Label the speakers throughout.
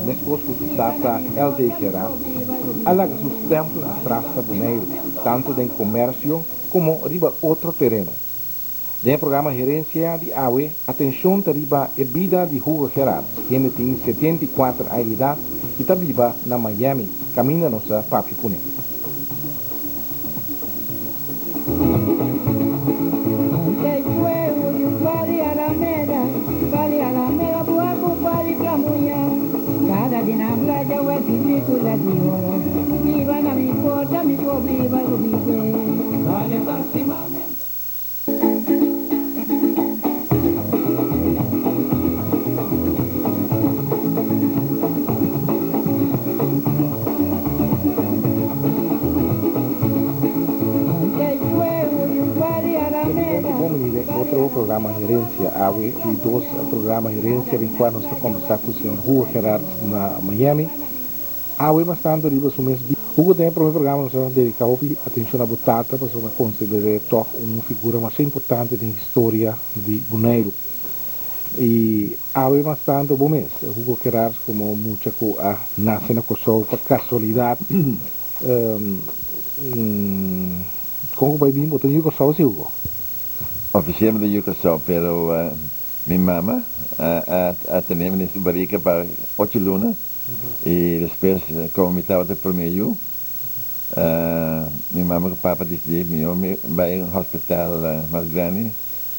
Speaker 1: mesmo que se trata LD Gerard, alaga sustento a traça boneiro, tanto em comércio como riba outro terreno. No programa Gerência de AWE, atenção riba a vida de Hugo Gerard, que tem 74 anos de idade e está viva na Miami, caminha nossa papi Pune. Outro programa Gerência AWE e dois programas Gerência em qual nós estamos conversando com o senhor Hugo Gerard na Miami. AWE bastante riba o mês. Hugo tem um programa nós dedicado a atenção à botata, para uma considerar uma figura mais importante da história de Bonaire. E AWE bastante bom mês. Hugo Gerard como muita coisa nasce na Kosovo por casualidade. Como vai vir botar em Kosovo, Hugo?
Speaker 2: Oficialmente yo casado, pero mi mamá tenía en barriga para 8 lunas y después, como me estaba de promedio, mi mamá y papá decidió me va a un hospital más grande,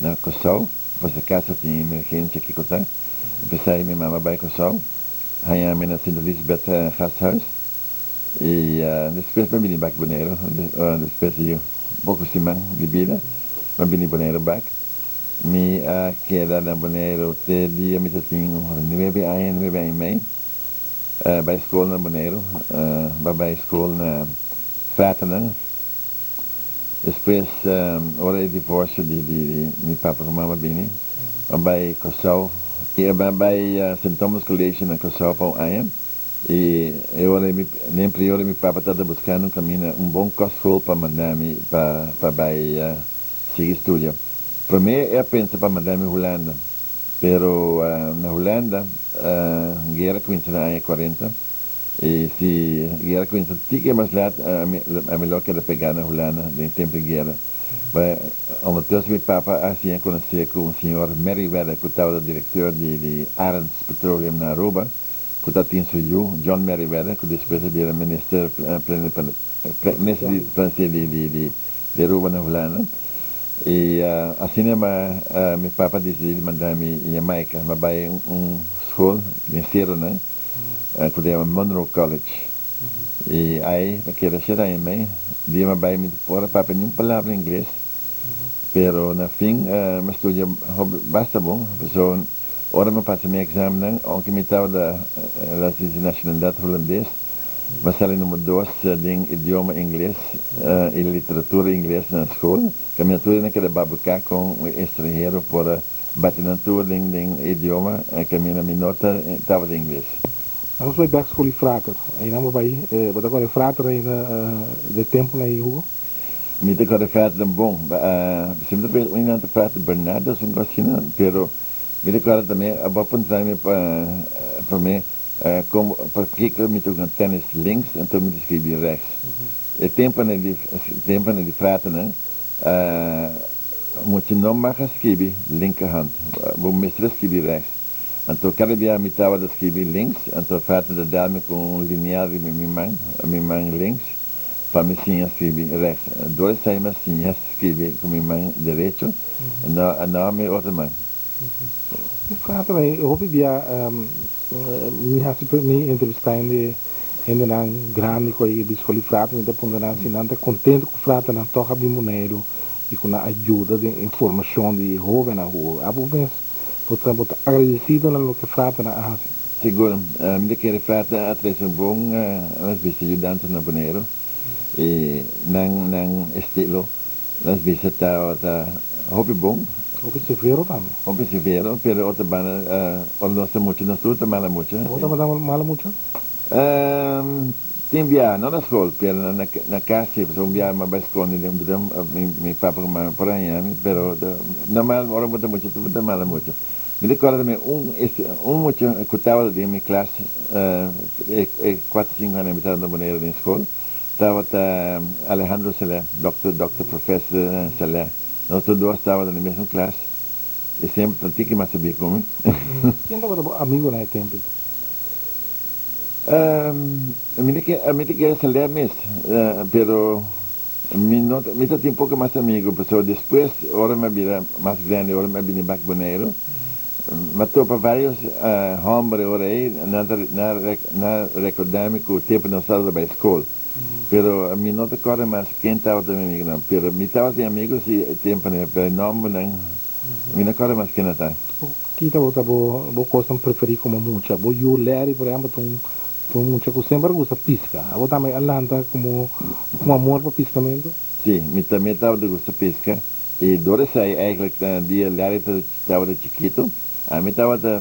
Speaker 2: en Kosovo, por si acaso tiene emergencia que cosa. Empecé mi mamá va a Kosovo, allá en St. Elizabeth Gasthuis y después me vine back a Bonaire, después yo poco semana de vida. Maar ben ik Bonaire bak. Mi queda na Bonaire te dia mi tinha 9 anos mei. Bij school na Bonaire, bij school na Fratenen. Depois, ora eu divórcio de mi papa com mama bini. Bij Kosovo, bij St. Thomas College na Kosovo aan. E eu nem priori mi papa estava buscando um caminho bom school para mandar-me para seguir estudo. Para mim, eu penso para mandar-me Holanda. Pero na Holanda, guerra começou na ano 40. E se guerra começou, tinha mais lá, a melhor que era pegar na Holanda, em tempo de guerra. Mas, ondertussen, meu papa assim conhecer com o senhor Merriweather, que estava diretor de Arends Petroleum na Aruba, que estava tinha seu John Merriweather, que depois era ministro francês de Aruba na Holanda. E assim meu papa decidiu mandar-me em Jamaica, mas vai escola em Cerro, né? Que é Monroe College. E aí, que era cheio em mim, dia vai me pôr para nem palavra em inglês, pero na fim, mas estudia basta bom, pessoa, ora me passa meu exame, né? Onde me estava da nacionalidade holandês. Mas ela número 2 em idioma inglês e literatura inglesa na escola. Caminhando naquela babuca com um estrangeiro para bater na tua em idioma, caminhando minha nota estava em inglês.
Speaker 1: Vamos vai back school e frater. Aí não vai, mas agora frater ainda de tempo lá em Hugo.
Speaker 2: Me te agora frater bom. Sempre ainda frater Bernardo, são coisas, pero me te agora também a bom time para mim. Como porque eu me toco tênis links, então me escrevi rechts. O tempo de frata, né? Muito não mais escrevi linkerhand, vou me escrevi rechts. Então cada dia me estava de escrever links, então frata de dar-me com um linear de minha mão links, para me sim escrever rechts. Dois saímos sim escrever com minha mão direito, não minha outra mão.
Speaker 1: Frata, eu vou via me entrevistar em uma grande coisa de escola frata, me dá para assinante contente com frata na toca de Bonaire e com a ajuda de informação de jovem na rua. A vocês, portanto, agradecido no que frata na Ásia.
Speaker 2: Seguro, me quer frata atrás bom, as vezes ajudantes na Bonaire e não estilo, as vezes está hobby bom.
Speaker 1: Hope severo também.
Speaker 2: Hope severo, pero outra banda, nossa muito, nossa outra mala muito.
Speaker 1: Outra mala muito?
Speaker 2: Tem via, não na escola, pero na casa, se um via mais escola, meu papa com por aí, pero normal, ora muito, outra mala muito. Me recordo também muito que estava de minha classe, 4, 5 anos, estava na maneira na escola, estava Alejandro Selé, Dr. Professor Selé. Nós dois estávamos na mesma classe, e sempre tinha que mais saber como.
Speaker 1: Quem estava amigo naquele tempo?
Speaker 2: A mim que Selé mesmo, pero me tem um pouco mais amigo, pessoal. Depois, hora me vira mais grande, hora me vira back boneiro. Mas para vários hombres aí, na recordar-me que o tempo não estava da escola. Pero a mim não recordo mais quem estava também amigo, não. Pero me estava sem amigos e tempo, né? Pero nome não. A mim não recordo mais quem estava.
Speaker 1: Quem estava gostam preferir como mucha? Eu ler, por exemplo, tu mucha que sempre gosta pesca. Eu também alanta como amor para pescamento.
Speaker 2: Sim, me também estava de gosto pesca. E dois aí, eigenlijk, dia ler estava de chiquito. A mim estava de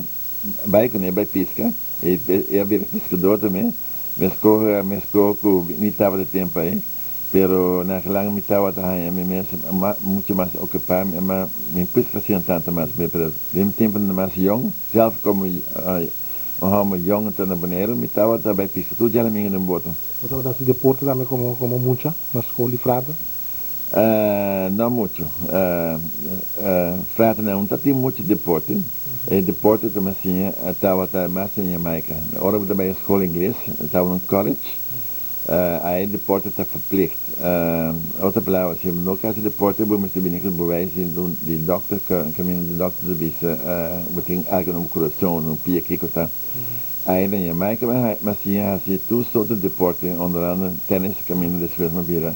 Speaker 2: bairro, né? Bairro pesca. E eu era pescador também. Mesco que não estava de tempo aí. Pero naquela me estava muito mais ocupado, mas me fazia tanto mais. Pero de tempo mais jong, zelf como homem jong então na banheiro, me estava também pesca. Tudo já me no boto.
Speaker 1: Você estava de deporte também como mucha, mas escola e frata?
Speaker 2: Não muito. Frata não tem muito deporte. E deporte também assim, estava mais em Jamaica. Na hora da minha escola inglês, estava no college. Aí deporte está verplicht. Outra palavra, se no caso de deporte, vamos ter bem que bewijs de dokter, de dokter de tem algo no coração, no pie que está. Aí na Jamaica, mas sim, assim, tudo sobre deporte, onder andere tennis, caminho depois uma vira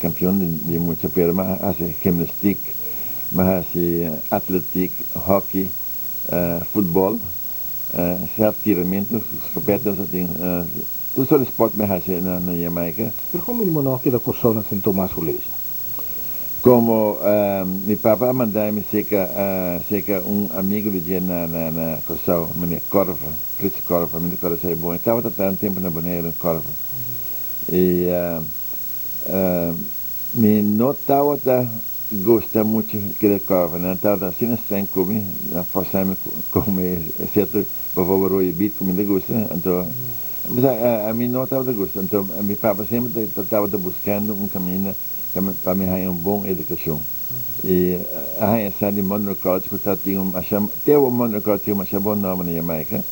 Speaker 2: campeão de muita pera, mas assim, gimnastique, mas assim, atletique, hockey, futebol, self-tiramento, escopetas, assim, tudo sobre esporte me hace na Jamaica.
Speaker 1: Pero como ele não quer cursar na São Tomás Colégio?
Speaker 2: Como meu papai mandava-me seca amigo de dia na Corsau, minha Corva, Fritz Corva, minha Corva sei bom. Estava tratando tempo na Boneiro, Corva. E me notava gosta muito de Corva, não estava assim estranho comigo, na força-me comer certo, por favor, o bit como me gosta, então. Mas a mim não estava de gosto, então meu papai sempre estava buscando caminho para me dar boa educação. E a essa de Monroe College, que tinha o Monroe College tinha uma bom nome na Jamaica,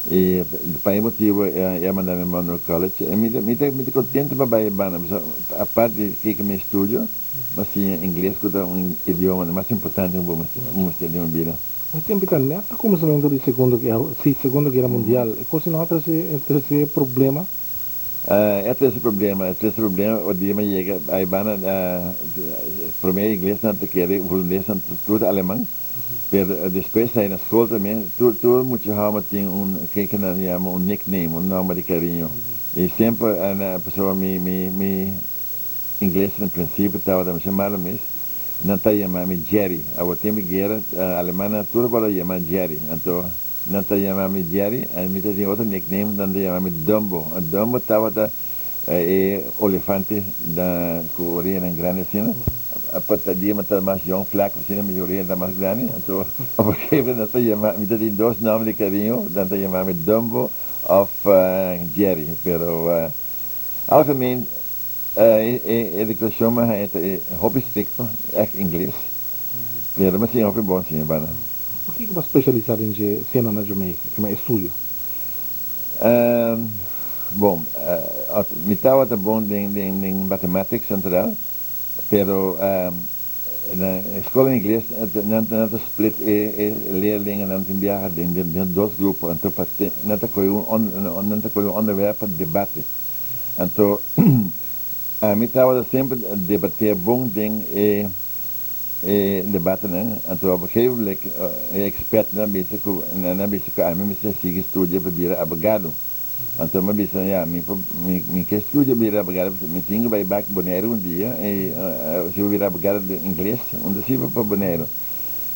Speaker 2: e para esse motivo eu mandava Monroe College, e me contente para Baibana, a parte de que me estudo, mas sim inglês, que é idioma mais importante no mundo de uma vida.
Speaker 1: Mas tem que neta começamento da Segunda Guerra Mundial, e quase não esse problema.
Speaker 2: Esse problema, o dia me chega, a Ibana, primeiro inglês não te quer, o holandês não tudo alemão, mas depois sai na escola também, tudo muito raro tem que nós chamamos nickname, nome de carinho, e sempre a pessoa me inglês no princípio estava me chamando mesmo. Não está chamando Jerry. Ao tempo de guerra, a Alemanha tudo para chamar Jerry. Então, não está chamando Jerry, a mim tem outro nickname, não está chamando Dumbo. A Dumbo estava elefante da Coreia grande assim, a patadinha está mais jovem, flaco, assim, a maioria está mais grande. Então, porque não está chamando, me tem dois nomes de carinho, não está chamando Dumbo ou Jerry. Pero, algemeen, educação é hobby estricto, é inglês, mas sim, hobby bom sim, bana.
Speaker 1: O que você especializado em cena na Jamaica, que é estúdio?
Speaker 2: Bom, me estava bom em matemática central, pero na escola em inglês não split leerlingen não tem viajar em dois grupos, então não tem onderwerp para debate, então me estava sempre debater bom ding debate, né? Então, op een gegeven moment, expert na bisa que a mim me sigue estudia para virar abogado. Então, me disse, me que estudia para virar abogado, me tinha vai back Bonaire dia e se eu virar abogado de inglês, onde se vai para Bonaire.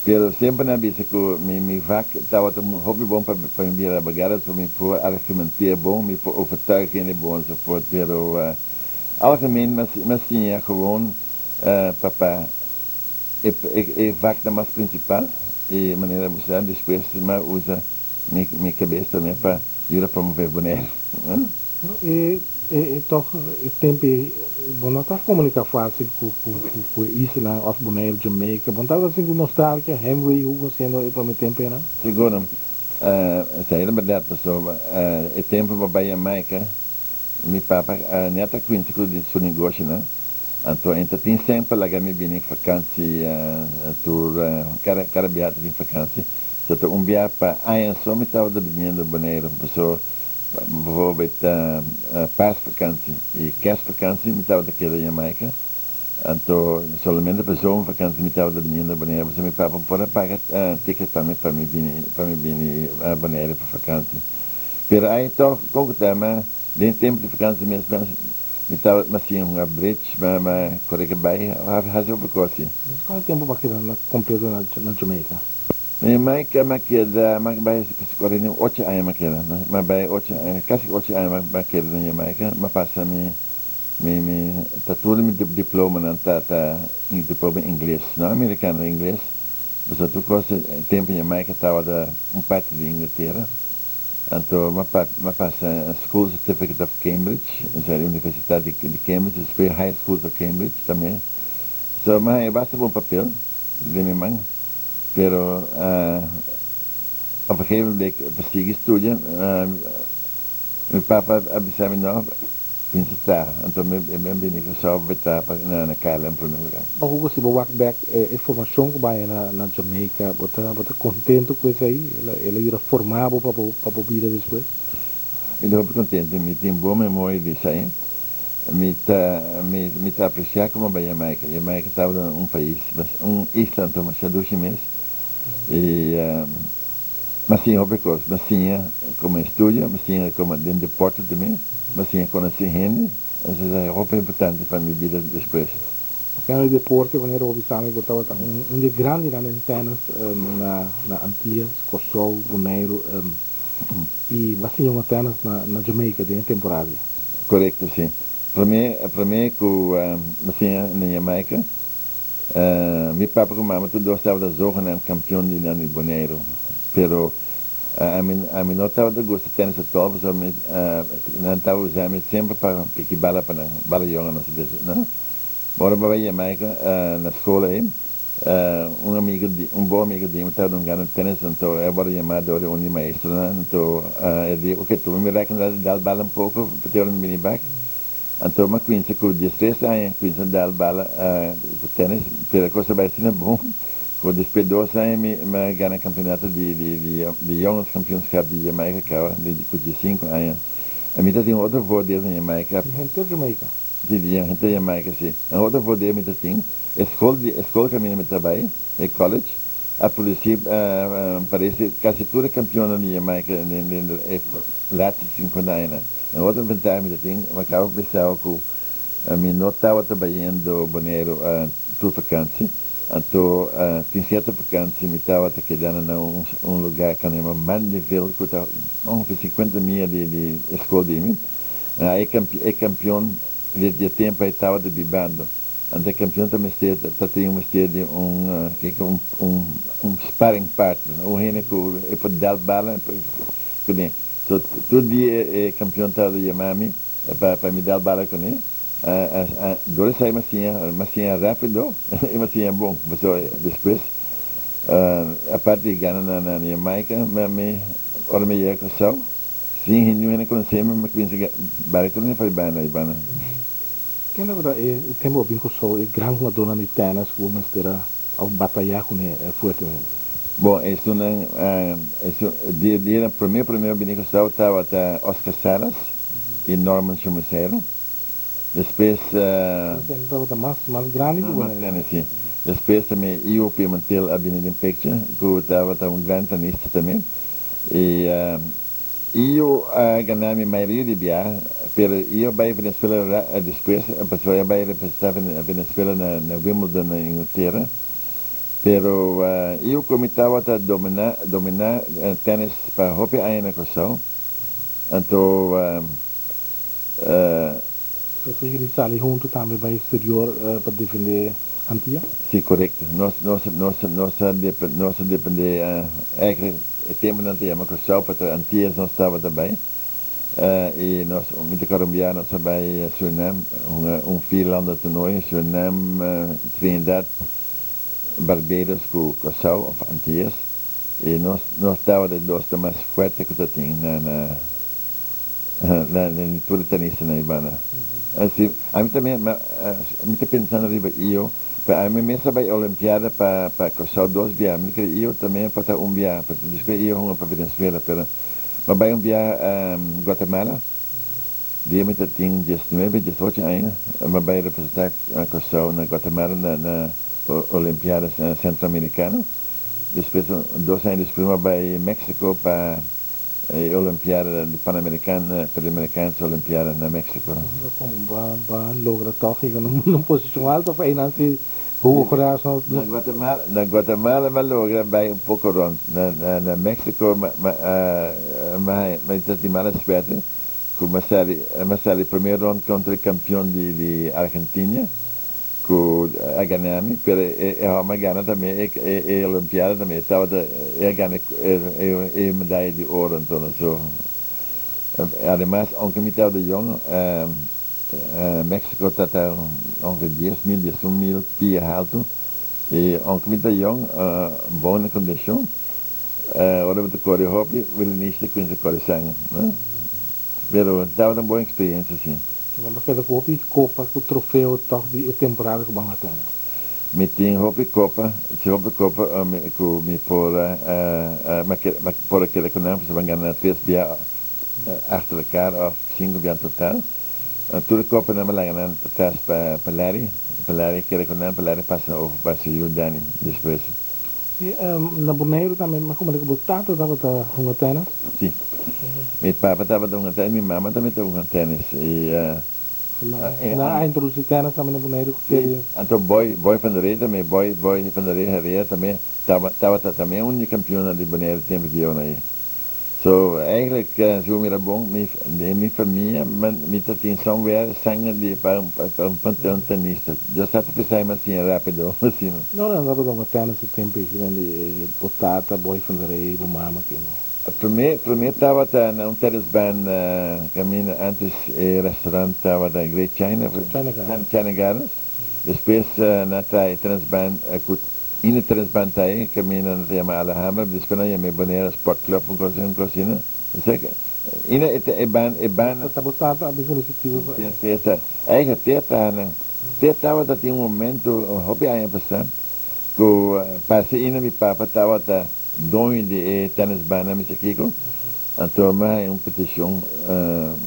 Speaker 2: Pero sempre na bisa que me vac estava um hobby bom para virar abogado, para me pôr argumentar bom, me pôr overtuigen quem é bom, so fort. Pero algemeen, mas tinha gewoon papa. Ik vaak de mas principal, e maneira usar depois mas usa minha cabeça também para ir promover Bonaire.
Speaker 1: Toch tempo bom não está comunicar fácil com Isla of Bonaire, Jamaica. Bom tá assim com nostalgia, Hemingway, Hugo sendo para meu tempo, né?
Speaker 2: Seguro, saya era verdade pessoa, é tempo para Jamaica, meu papa neta Quincy que disse seu negócio, né? Então tem sempre lá que me vim em vacância, tour, cara viagem em vacância. Então viagem para aí só me estava vindo Bonaire, pessoa bijvoorbeeld paasvakantie e kerstvakantie met de kinderen in Jamaica. En toen solamente per zomervakantie met de beneden Bonaire. Dus mijn papa voor pagar ticket para mim vir Bonaire para vakantie. Pero aí toch ook tema de tempo de vakantie mesmo met assim bridge, maar correct bij, has over kosie.
Speaker 1: Qual é o tempo para que completo na Jamaica?
Speaker 2: Jamaica maqueda, mas correndo 8 anos maqueda, mas vai 8 quase 8 anos maqueda na Jamaica, mas passa tá tudo meu diploma não tá diploma em inglês, não americano em inglês, mas tu coisa tempo em Jamaica estava da parte de Inglaterra, então mas passa School Certificate of Cambridge, a Universidade de Cambridge, depois High School of Cambridge também, mas basta bom papel de minha mãe. Pero op een gegeven moment verstieg ik studie. Mijn papa avisou-me não visitar. Então eu ben ik zo betar na KLM para lugar.
Speaker 1: Hugo se walk back informação que vai na Jamaica, bota contento com isso aí, ela irá formado para vida depois.
Speaker 2: Eu estou contente, me tem boa memória disso aí. Me apreciar como a Jamaica. Jamaica estava país, isla, então mas já 2 meses. Mas tinha outra coisa, mas tinha como estúdio, mas tinha como dentro de porta também, mas tinha conhecer gente, isso é roupa importante para a minha vida depois.
Speaker 1: Apenas deporte, quando eu visitava, eu estava de grande na antenas na Antillas, Cossol, Bonaire, e assim uma antenas na Jamaica, de temporada.
Speaker 2: Correto, sim. Para mim, que na Jamaica, meu papai e mamãe tudo estava da zorra campeão de Bonaire, pero a mim não estava de gosto de tênis atual, mas não estava usando sempre para pique bala para bala jonga não se vê, não? Bora para a Jamaica na escola aí, bom amigo de estava jogando tênis, então eu vou chamar de um maestro, então ele disse, ok, tu me recomenda dar bala pouco para ter mini back. Então, uma coisa que eu disse, coisa dar bala do tênis, pela coisa vai ser bom. Com depois de 2 anos, me ganhei campeonato de jovens campeões de Jamaica, de 5 anos. A minha tem outra vodeira na Jamaica.
Speaker 1: Gente de Jamaica?
Speaker 2: Sim, gente de Jamaica, sim. A outra vodeira minha tem, escola que a minha trabalha, é college. A polícia parece quase toda campeona de Jamaica, lá de 50 anos. A outra vantagem que tem, eu acabo de pensar que a minha não estava trabalhando Bonaire por vacância, então tem certa vacância, me estava quedando em lugar que chama Mandeville, que está uns 50 mil de escola de mim. É campeão, de tempo aí estava de bibando. Então campeão também tem uma história de sparring partner, gente que pode dar bala, so, todo dia campeão estava de chamar-me para me dar bala com ele. Dois sai massinha rápido e massinha bom. Depois, a parte de Ghana na Jamaica, ora me ia com sal. Sim, não conhecemos, mas conheci barato não foi bem na Ibana.
Speaker 1: Que na verdade o tempo bem com sal é grande uma dona de tênis que vamos ter a batalhar com ele fortemente.
Speaker 2: Bom, isso não, dia primeiro binico estava Oscar Salas e Norman Chumucero. Depois
Speaker 1: mais grande que
Speaker 2: mais grande, sim. Depois também eu Pimentel a Benedin Picture, que estava grande tenista também. E eu ganhei a maioria de viagens, pero eu vai Venezuela depois, a pessoa vai representar a Venezuela na Wimbledon na Inglaterra. Pero eu comitava a dominar tênis para roupa ainda com sal. Então
Speaker 1: você ele sai junto também vai exterior para defender Antia?
Speaker 2: Sim, correto. Nós depende, eigenlijk, het thema dat je maar Curaçao, para Antilles nós estava também. E nós, muito colombianos bij Suriname, vierlanden toernooi, Suriname, Trinidad, Barbados, Curaçao of Antilles. E nós estava de dos mais forte que eu tinha na tour tenista na Ibana. Assim, a mim também, me está pensando riba eu, para a mim mesmo vai Olimpiada para Curaçao 2 dias, me queria eu também para dia, para descobrir eu para Venezuela, mas vai dia Guatemala. Dia me tem 19, 18 anos, mas vai representar Curaçao na Guatemala na Olimpiada Centro-Americana. Depois 2 anos depois vai México para Olimpiada de Pan-Americana, Pan-Americanas Olimpiada na México.
Speaker 1: Como vai lograr toch ik numa posição alta para ir nascer o coração.
Speaker 2: Na Guatemala vai lograr vai pouco rond. Na México mas tem mala suerte. Como sai primeiro round contra o campeão de Argentina. Com a Ganami, pero a Gana também é Olimpiada também estava ganha medalha de ouro então so además aunque me estava de jong México está ongeveer 10.000 pia alto e aunque me estava jong boa condição ora eu corre hobby wil niet de quinze corre sangue pero estava uma boa experiência assim.
Speaker 1: Maar kada kopi Copa com troféu toch die temporada com Bangatana.
Speaker 2: Me tem hopi Copa com me por aquele que não se van ganhar 3 dias achter elkaar of 5 dias total. Toda Copa não vai ganhar atrás para Larry que não Larry passa over para Jordani depois.
Speaker 1: E na Bonaire também, mas como é que botato estava da Bangatana?
Speaker 2: Sim. Meu pai estava jogando tênis, minha mamãe também estava jogando tênis.
Speaker 1: Na introdução tênis também na Bonaire.
Speaker 2: Então boy van der Rey também, boy van der Rey também estava também única campeona de Bonaire tempo de ano aí. So eigenlijk zo meer bom, minha família, minha atenção era sangue de para um tenista. Já está pensando assim rápido, assim.
Speaker 1: Não andava com tênis esse tempo, que vende potata, boy van der Rey, mama aqui.
Speaker 2: Primeiro estava na tennisbaan, caminho antes restaurante estava da Great China Gardens. Depois na tennisbaan, in de tennisbaan aí, caminho na chama Alhambra, depois na minha Bonaire Sport Club, cosina. Zeker. Ina é ban.
Speaker 1: Tá botado a visão positiva.
Speaker 2: Eigenlijk estava tinha momento, hobby aí passar, que passei ina mi papa estava dono de tennisbaan na Mexico. Então, mas uma petição,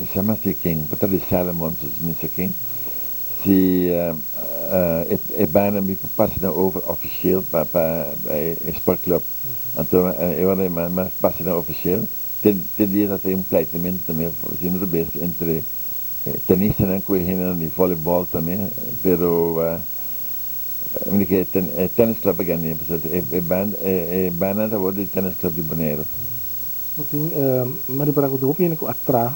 Speaker 2: me chama assim quem, para de Salomon, Mexico. Se bana me passa over officieel para Sport Club. Então, eu era mais passa officieel. Ten dia dat pleitamento também, fazendo o best entre tenista e corrida de voleibol também, pero tennis club ganhei, bana da de tennis club de Bonaire.
Speaker 1: Assim, mas para o grupo que atrás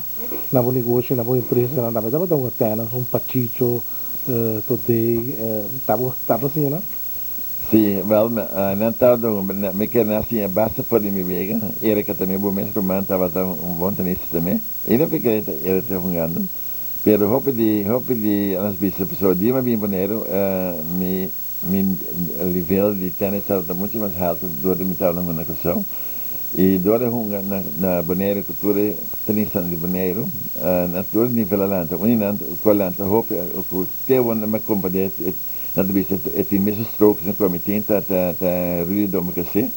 Speaker 1: na boa negócio, na boa empresa, na verdade dá tennis, pachicho, today, tava assim, né?
Speaker 2: Sim, wel, Natal me quer assim, basta por me vega, Erika também, bom mês romano, estava bom tenista também, ele fica ele está jogando, pero hope de as vezes pessoa de uma bem Bonaire, me nível de tênis está muito mais alto do que me estava na questão. E doora na Bonaire cultura tenista de Bonaire, na todo nível alanta, uninando colanta hope o que uma companhia na divisa tem mesmo strokes no comitê tá Rio Dominicano,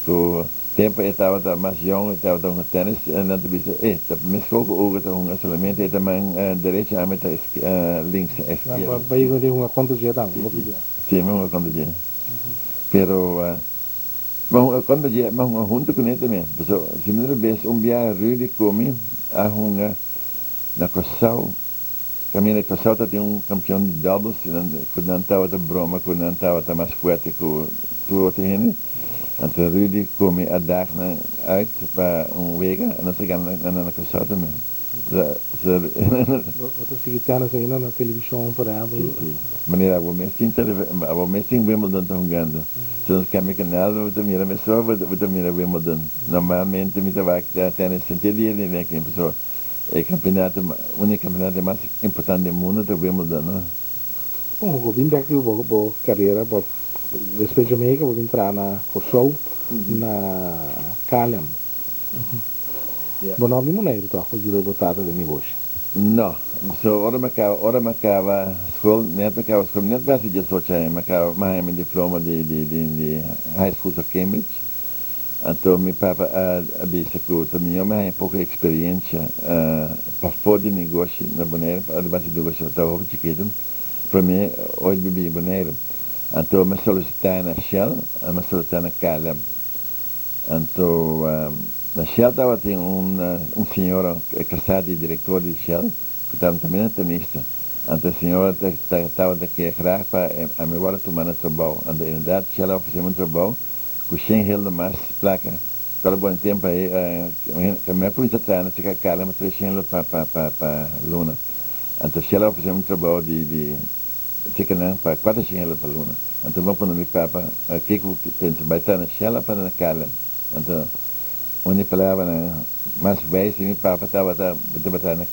Speaker 2: o tempo estava mais jong, estava no tênis na divisa tá mesmo o que tá somente é também direita a meta links esquerda.
Speaker 1: Vai com uma conta de edad,
Speaker 2: sim, uma conta de. Pero quando dia mas junto com ele também, pessoal, se me lembro dia Rio come a hunga na Curaçao. Caminho de Curaçao tem campeão de doubles, quando não estava de broma, quando não estava mais forte que o outro gente. Então Rio come a dar uit para vega, e nós chegamos na Curaçao também.
Speaker 1: Você seguitando isso ainda na televisão, por exemplo.
Speaker 2: Maneira, vou me sentir Wimbledon jogando. Se não quer me canal, vou mirar me só, vou mirar Wimbledon. Normalmente me vai até nesse sentido ele, né, que pessoa é campeonato, o único campeonato mais importante do mundo é Wimbledon, não?
Speaker 1: Bom, vou vir daqui, vou carreira, vou depois de Jamaica, vou entrar na Kosovo, na Calem. Bom, não vimos nem então, com o giro botado de negócio.
Speaker 2: No, so ora macava school, net vai se just watch macava my diploma de high school of Cambridge. Então meu papa disse que também eu tenho pouca experiência para fora de negócio na Bonaire, para base do negócio da hobby chiquito. Para mim hoje vivi Bonaire. Então me solicitar na Shell, me solicitar na Caleb. Então na Shell tem senhor casado e diretor de Shell, que estava também tenista. Então a senhora estava daqui a graag para a minha hora tomar trabalho. Então, na verdade, Shell ofereceu um trabalho com 100 heel mais placa. Para bom tempo aí, a minha coisa atrás, se quer cala, mas 300 para Luna. Então Shell ofereceu um trabalho de se quer não para 400 para Luna. Então vamos para o meu papa, o que eu penso, vai estar na Shell para na cala. Então onde palavra mais vezes meu papa estava na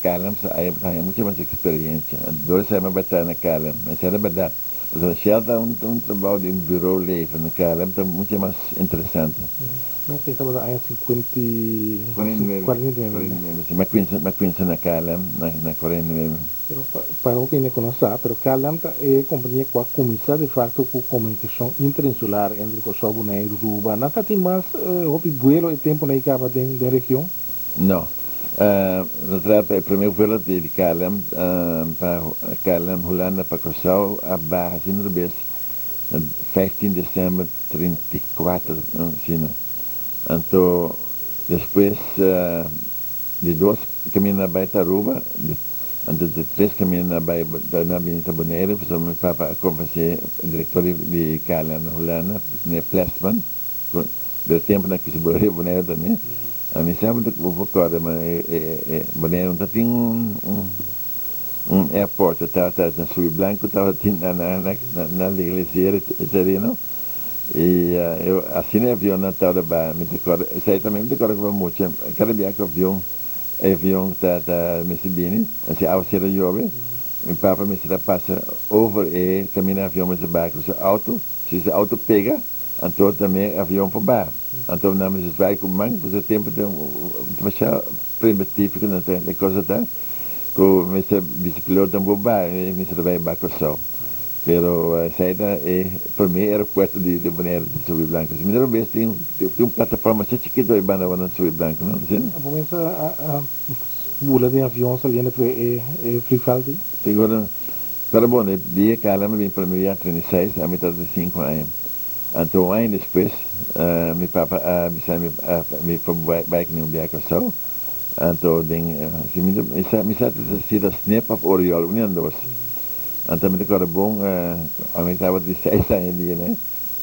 Speaker 2: Calem, aí tinha muita mais experiência. Dois anos batalhar na Calem, mas era verdade. Mas a Shell está trabalho de bureau livre na Calem, está muito mais interessante.
Speaker 1: Mas você estava aí 49.
Speaker 2: Mas conheço na Calem, na 49.
Speaker 1: Pero para o que não conhece, pero Calem é a companhia que começa de facto com comunicação interinsular entre Kosovo e Aruba. Não tem mais vuelo e tempo na capa da região?
Speaker 2: Não. O primeiro vuelo de Calem, para Calem, Holanda, para Kosovo, a barra, assim, no vez, 15 de dezembro de 34, assim. Então, depois de dois caminhos na Baita Aruba, antes de três caminhos na Baita Bonaire, meu papa conversei diretor de Calem, na Holanda, na Plesman, do tempo na que se borrou Bonaire também. A mim sempre vou recordar, mas Bonaire não tem airport, está na Sul Blanco, estava na igreja, não? E eu assinei avião na tal da Barra, me recordo, isso aí também me recordo que muito, cada viagem que avião está me subindo, assim, ao ser jovem, meu papa me passa over e caminha avião me barco, se o auto pega, então também avião para Barra. Então não me vai com mãe, por esse tempo tem primitivo, não tem coisa tá, com o vice-piloto não vou Barra, me vai barco só. Pero saída para mim era o puerto de Bonaire de Sul Blanco. Se me deram vez tem uma plataforma só chiquita aí banda na Sul Blanco, não?
Speaker 1: A momento a bula de avião saliendo é free fall.
Speaker 2: Seguro. Pero bom, dia que ela me vem para mim a 36, a metade de 5 anos. Então um ano depois, meu papa me foi bike nem viagem só. Então se me sabe se da snap of Oriol, união dos. Então me decora bom, a mim estava de 6 anos ali, né?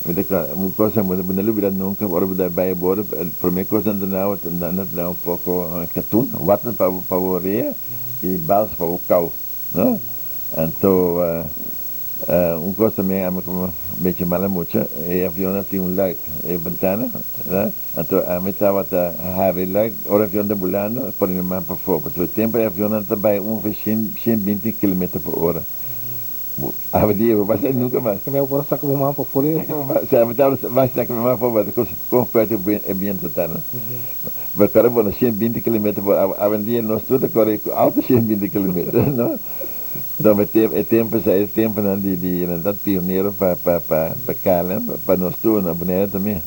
Speaker 2: Me decora, uma coisa muito bonita, não lembro nunca, agora vou dar baia embora, a primeira coisa andar um pouco catun, water para o areia e balas para o cal, não? Então, uma coisa também, me chamava muito, e o avião tinha light, e ventana, né? Então, a mim estava a have light, o avião está volando, por mim para fora, porque o tempo o avião está vai 120 km por hora. A dia eu passei nunca mais.
Speaker 1: Também eu posso estar com uma para fora.
Speaker 2: Vai estar com uma para fora, com perto é bem total. Mas cara, bom, 120 km por hora. A dia nós todos corremos alto 120 km, não? Então é tempo não de andar pioneiro para Calem, para nós todos na Bonaire também.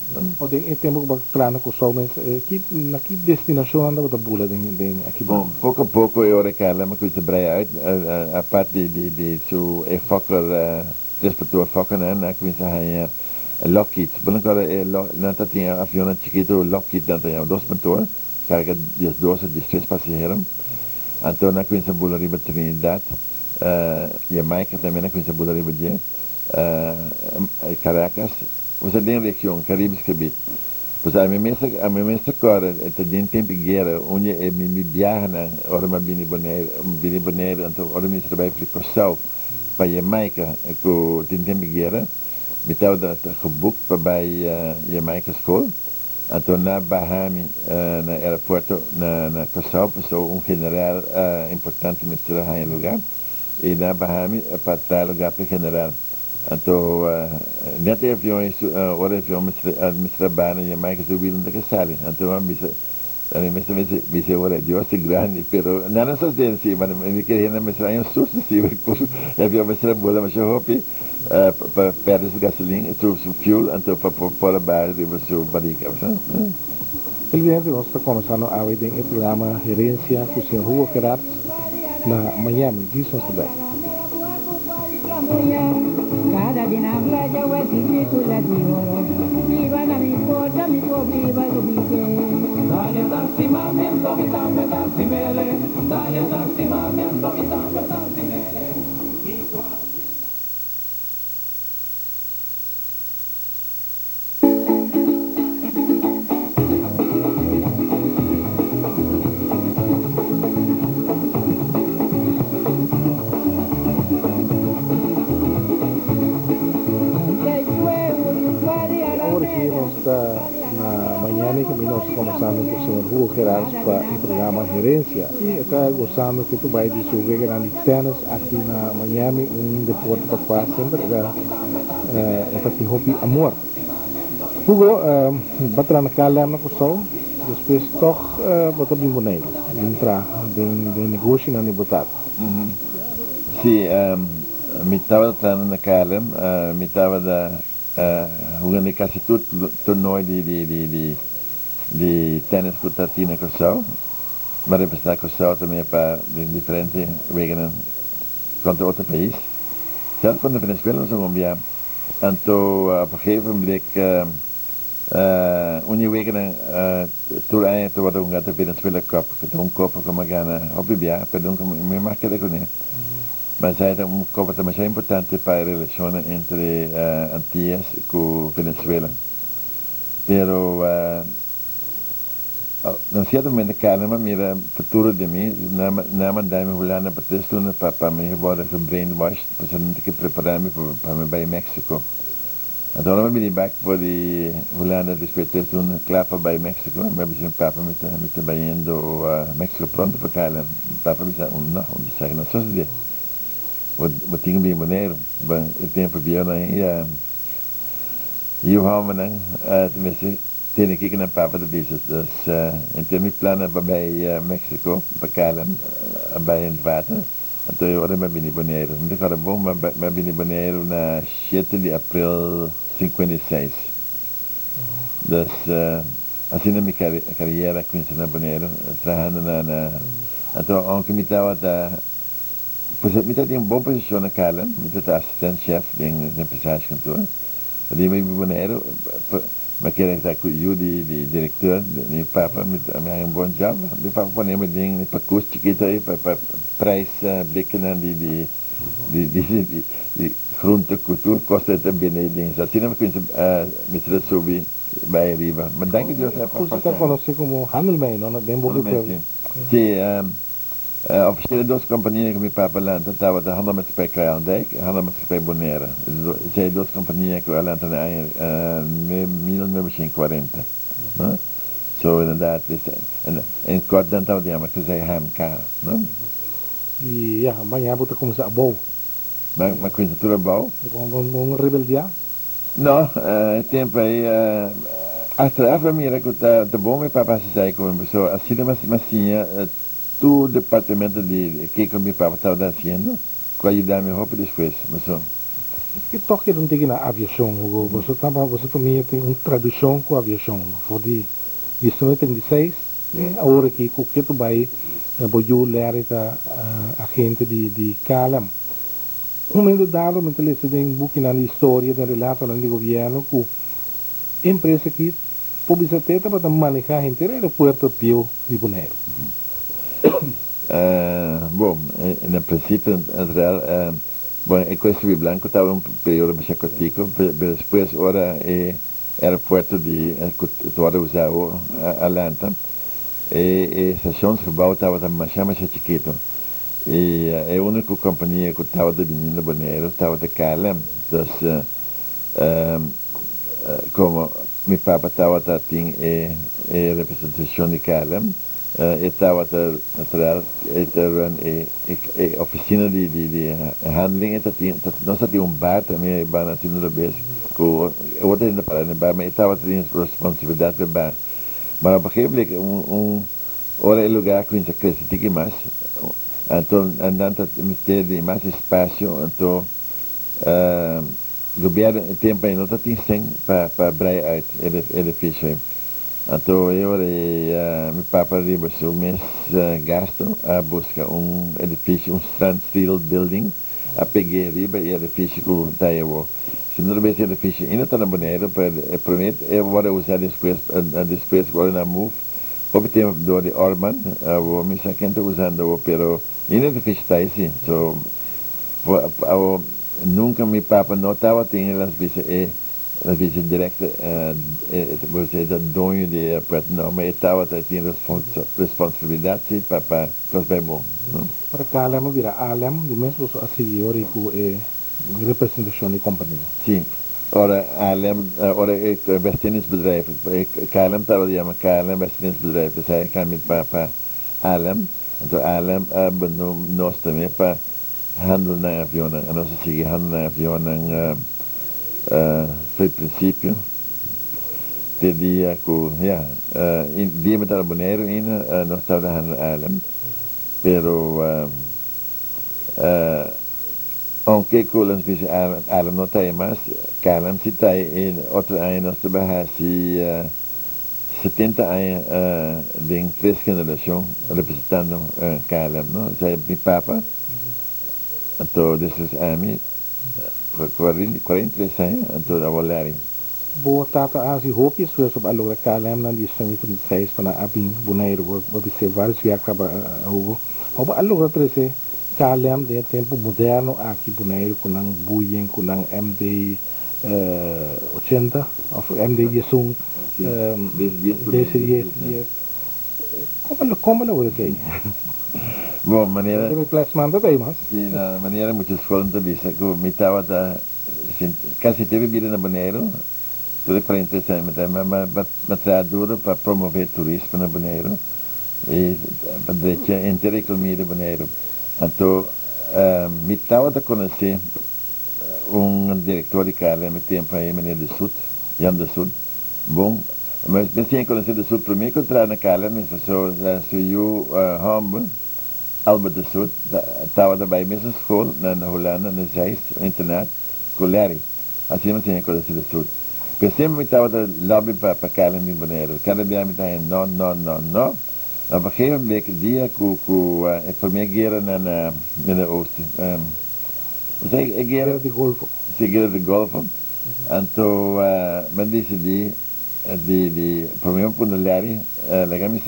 Speaker 1: É tempo que plano com o sol, mas na que destinação anda a bula aqui?
Speaker 2: Bom, pouco a pouco eu recalo, mas coisa breve, a parte de seu focar, transportar focar, né, que me sai Lockheed, bom agora não tinha avião chiquito Lockheed, não tinha 2 motores, carga de 12 de 3 passageiros, então na coisa bula riba Trinidad, Jamaica também na coisa bula riba de Caracas, você tem região Caribes Cabit. Pois a minha mesa agora, até dentro tempo guerra, onde me viaja na hora me bini boneiro, então hora me trabalho para Kosovo, para Jamaica, com dentro tempo guerra, me estava geboekt bij Jamaica School. Então na Bahami, na aeroporto, na Kosovo, sou general importante me trabalhar em lugar, e na Bahami para tal lugar para general. Então, net aviões, hora avião me trabalha em Jamaica, sou willing de que sale. Então, me dice ora Dios é grande, pero nada só dele sim, mas me queria me trazer susto sim, porque avião me trabalha, mas eu hope para perder gasolina, su fuel, então para baixo de sua barriga, sabe?
Speaker 1: Presidente, nós estamos começando a ver o programa Gerência com o senhor Hugo Gerards na Miami, diz nós também.
Speaker 3: Cada dinambla jawa titi kula dioro Iba na mi porta mi pobi ba lubike Dale taxi mami ento mi tambe taxi mele Dale taxi mami ento mi tambe taxi mele
Speaker 1: Na Miami, que nós começando com o senhor Hugo Gerards para o programa Gerência. E está gostando que tu vai desenvolver grande tênis aqui na Miami, deporte para quase sempre para te romper amor. Hugo, bater na calha na Kosovo, depois toch botar bem bonito, entrar de negócio na Nibotat.
Speaker 2: Sim, me estava entrando na calha, me estava da jogando quase tudo torneio de tênis com Tatina Kosovo, mas representar Kosovo também para diferente wegen contra outro país. Já quando a Venezuela não via, então op een gegeven moment wegen toen eind te worden omdat de Venezuela Cup, toen kopen como gana hobby bia, perdão como me marca de coné. Mas é um copa também é importante para a relação entre Antillas com Venezuela. Pero não sei também que ela mira futuro de mim, na mandar-me olhar na patrícia para me embora com brainwash, para não ter que preparar-me para me ir México. Então eu me vim back para olhar na despeito de clapa para México, me disse papa me está indo México pronto para cá, papa me disse não sei não só se wat dingen bem bonito, o tempo vieram e o homem tenminste tegen ik naar papa de business, dus en toen mijn plannen bij Mexico, bij Calem, bij het water, en toen hoorde ik ben bonito, ik had een boom, maar ben bonito na 7 de april 56, dus assim na minha carreira conheci na bonito, trabalhando en toen ook me estava pois me tem uma boa posição na Calem, me tem assistente-chefe em passagem cantor. Ali me bonito, mas queria estar com o diretor, nem papa, me tem bom job. Me papa põe me ding, para custo que aí para price blikken de groente cultuur kosten também aí ding. Assim não conheço me será sobre bij Riva. Maar dank je dus even.
Speaker 1: Você está conhecido como Handelman, não?
Speaker 2: Sim, officiële duas companhias que me papa lá, estava da Handelmaatschappij Kralendijk, Handelmaatschappij Bonaire. Zij duas companhias que eu lá em 1940. Zo inderdaad, en kort dan estava de que zij HMK, não?
Speaker 1: E amanhã vou começar a bom.
Speaker 2: Mas com tudo bom?
Speaker 1: Vamos rebeldia?
Speaker 2: Não, tempo aí hasta a mira que tá bom me papa se sai como pessoa, assim de massinha tu departamento de que meu papai estava fazendo, com a ajudar me roupa depois, mas só.
Speaker 1: Que toque não tem na aviação, você também tem uma tradição com a aviação, foi de 1936, a hora que o que tu vai boiou ler a gente de Calem. Momento dado, me interessa tem book na história, da relato do governo, com empresa que publicidade para manejar a gente era Puerto Pio de Bonaire.
Speaker 2: Bom, no princípio, bom, com esse blanco estava um período mais chacotico, depois, ora, aeroporto de toda usado Atlanta. E estaçõesgebouw estava mais chiquito. E a única companhia que estava de menino Bonaire estava de KLM. Então, como meu pai estava tinha a representação de KLM, estava atrás a oficina de handling, nós tínhamos bar também, bar na segunda vez, que eu vou ainda parar no bar, mas estava tendo responsabilidade do bar. Mas op een gegeven moment ora el lugar que se cresce tiki mais, então andando mistério mais espaço, então governo tempo aí não tem sem para brair out edifício. Então eu e meu papa riba o mês gasto a buscar edifício, standstill building, a peguei riba e edifício que está aí. Se não tivesse edifício ainda está na Bonaire, prometo eu vou usar depois agora na move. Houve tempo de Orban, vou me saquento usando, pero ainda edifício está assim. So nunca meu papa não estava tendo as visitas diretas, você é dono de aeroporto, não, mas estava tendo responsabilidade para coisa bom.
Speaker 1: Para KLM vira ALM, de mesmo a seguir e representação de companhia.
Speaker 2: Sim. Ora, ora vesteringsbedrijf. KLM estava chamando KLM vesteringsbedrijf. Dus hij kan met para ALM. Então ALM benoem nós também para handel naar avionen. En als ze zeggen handel naar avionen, foi princípio. De dia que, dia met de Bonaire ainda, nós estávamos handel ALM. Pero, aunque com as vezes ela não tem mais, KLM se está em outro ano nós trabalhamos 70 anos de três gerações representando KLM, não? Já é meu papa, então desses anos, 43 anos, então a Valéria.
Speaker 1: Boa tata as roupas suas sobre a logra KLM na edição 36 para a Abin Bonaire, vou ser vários viagens para a logra 13. KLM de tempo moderno aqui Bonaire com ang Boeing com ang MD 80 ou MD 10 DC-10 como não vou dizer
Speaker 2: bom maneira
Speaker 1: de placement daí mas
Speaker 2: sim na maneira muitas escolas também que me estava da quase teve vida na Bonaire tudo 40 anos mas tradura para promover turismo na Bonaire e para deixar inteira economia de Bonaire. Então, me estava a conhecer diretor de KLM tempo aí, menino do Sul, Jan do Sul. Bom, mas me sem conhecer do Sul, primeiro que eu trabalhei na KLM, sou eu, Humble, Albert do Sul, estava também na mesma escola, na Holanda, no Zeist, no internato, com o Larry. Assim me sem conhecer do Sul. Mas sempre me estava a lobby para KLM em Bonaire. Cada vez me estava não. Op een gegeven moment dia que para mim guerra na oosten.
Speaker 1: guerra de Golfo.
Speaker 2: Guerra de Golfo. Então, mas decidi de para mim por Larry, legal-me